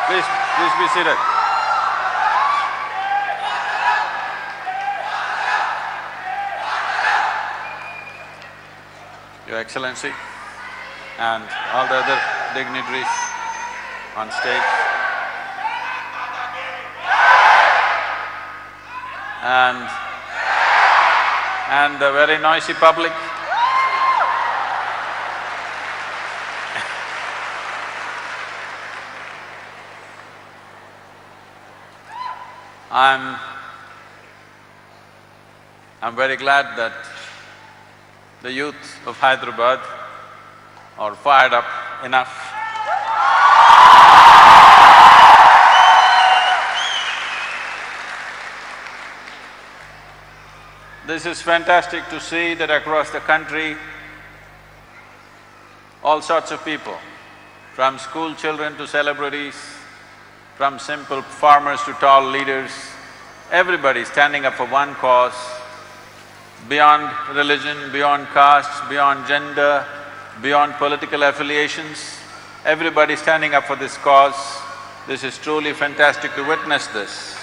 Please be seated. Your Excellency and all the other dignitaries on stage, and the very noisy public. I'm very glad that the youth of Hyderabad are fired up enough This is fantastic to see that across the country, all sorts of people, from school children to celebrities, from simple farmers to tall leaders, everybody standing up for one cause, beyond religion, beyond caste, beyond gender, beyond political affiliations, everybody standing up for this cause. This is truly fantastic to witness this.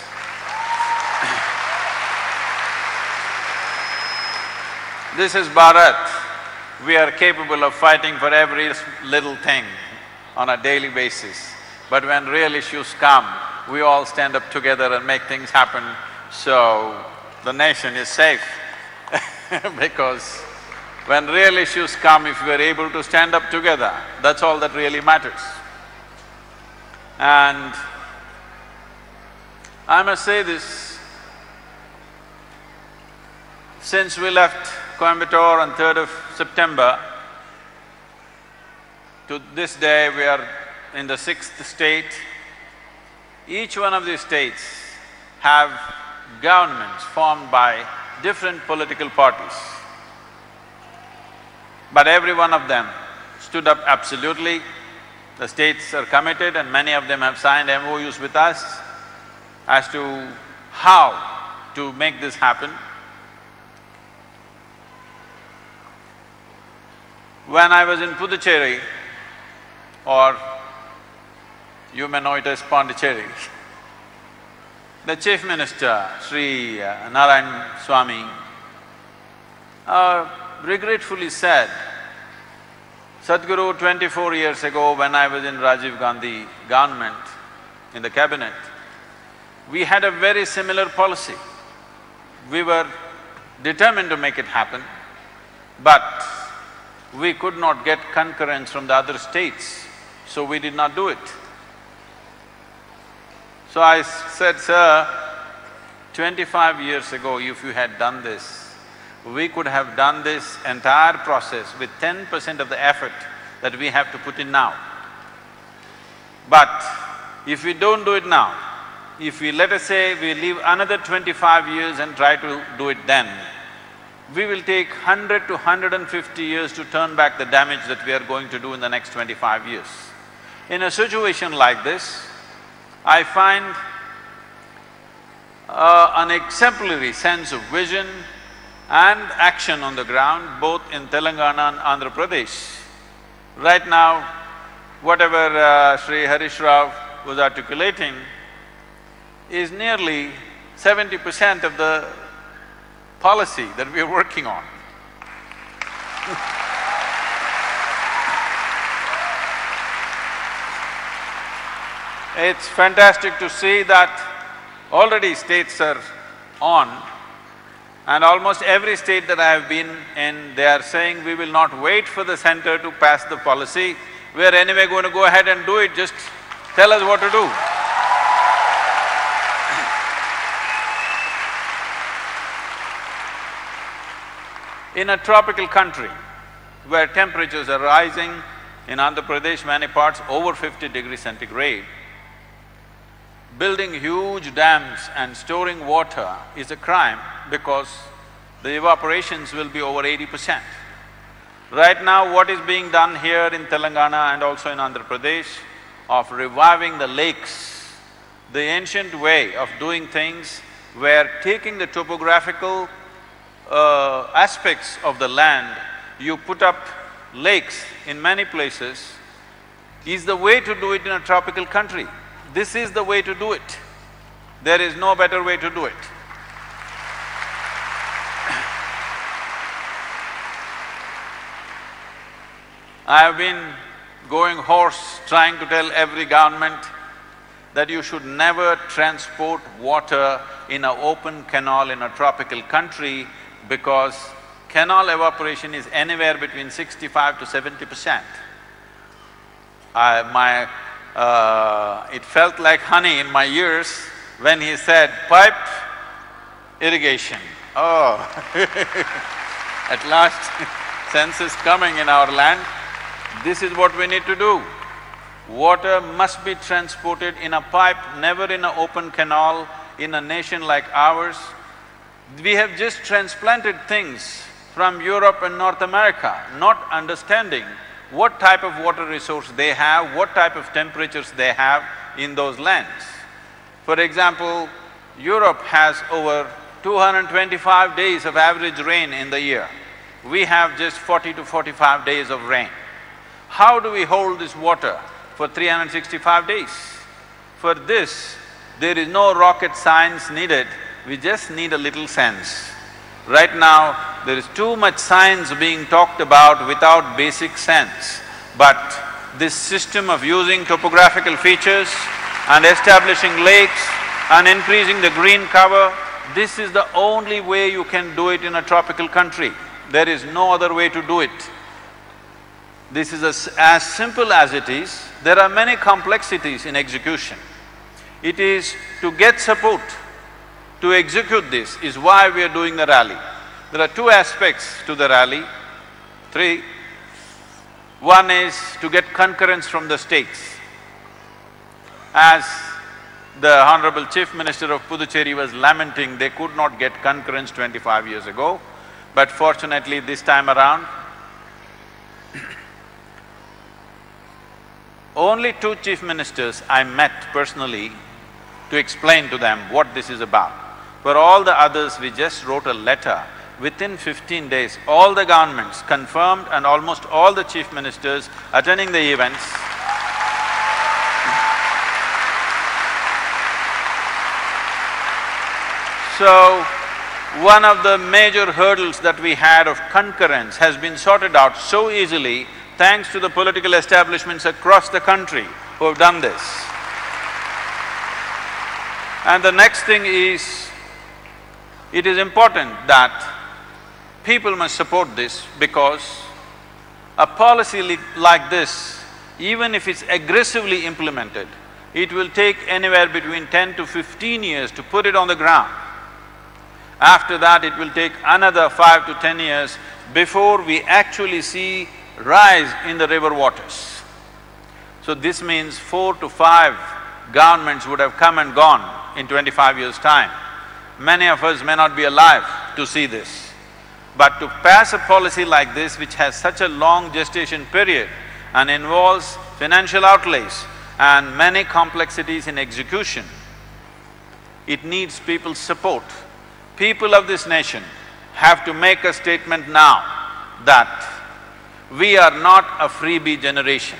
This is Bharat. We are capable of fighting for every little thing on a daily basis. But when real issues come, we all stand up together and make things happen, so the nation is safe because when real issues come, if we are able to stand up together, that's all that really matters. And I must say this, since we left Coimbatore on 3rd of September, to this day we are in the 6th state. Each one of these states have governments formed by different political parties. But every one of them stood up absolutely. The states are committed and many of them have signed MOUs with us as to how to make this happen. When I was in Puducherry, or you may know it as Pondicherry, the Chief Minister, Sri Narayan Swami, regretfully said, Sadhguru, 24 years ago when I was in Rajiv Gandhi government, in the cabinet, we had a very similar policy. We were determined to make it happen, but we could not get concurrence from the other states, so we did not do it. So I said, sir, 25 years ago if you had done this, we could have done this entire process with 10% of the effort that we have to put in now. But if we don't do it now, if we, let us say, we leave another 25 years and try to do it then, we will take 100 to 150 years to turn back the damage that we are going to do in the next 25 years. In a situation like this, I find an exemplary sense of vision and action on the ground, both in Telangana and Andhra Pradesh. Right now, whatever Sri Harish Rao was articulating is nearly 70% of the policy that we are working on. It's fantastic to see that already states are on, and almost every state that I have been in, they are saying, we will not wait for the center to pass the policy, we are anyway going to go ahead and do it, just tell us what to do. In a tropical country where temperatures are rising, in Andhra Pradesh, many parts over 50 degrees centigrade, building huge dams and storing water is a crime because the evaporations will be over 80%. Right now, what is being done here in Telangana and also in Andhra Pradesh of reviving the lakes, the ancient way of doing things where taking the topographical aspects of the land, you put up lakes in many places, is the way to do it in a tropical country. This is the way to do it. There is no better way to do it. I have been going hoarse trying to tell every government that you should never transport water in an open canal in a tropical country because canal evaporation is anywhere between 65 to 70%. It felt like honey in my ears when he said, piped irrigation. Oh at last sense is coming in our land. This is what we need to do. Water must be transported in a pipe, never in an open canal in a nation like ours. We have just transplanted things from Europe and North America, not understanding what type of water resource they have, what type of temperatures they have in those lands. For example, Europe has over 225 days of average rain in the year. We have just 40 to 45 days of rain. How do we hold this water for 365 days? For this, there is no rocket science needed, we just need a little sense. Right now, there is too much science being talked about without basic sense. But this system of using topographical features and establishing lakes and increasing the green cover, this is the only way you can do it in a tropical country. There is no other way to do it. This is as simple as it is. There are many complexities in execution. It is to get support to execute this is why we are doing the rally. There are two aspects to the rally, three. One is to get concurrence from the states. As the Honorable Chief Minister of Puducherry was lamenting, they could not get concurrence 25 years ago, but fortunately this time around, only 2 chief ministers I met personally to explain to them what this is about. For all the others, we just wrote a letter. Within 15 days, all the governments confirmed and almost all the chief ministers attending the events So, one of the major hurdles that we had of concurrence has been sorted out so easily thanks to the political establishments across the country who have done this. And the next thing is, it is important that people must support this because a policy like this, even if it's aggressively implemented, it will take anywhere between 10 to 15 years to put it on the ground. After that, it will take another 5 to 10 years before we actually see rise in the river waters. So this means 4 to 5 governments would have come and gone in 25 years' time. Many of us may not be alive to see this. But to pass a policy like this, which has such a long gestation period and involves financial outlays and many complexities in execution, it needs people's support. People of this nation have to make a statement now that we are not a freebie generation.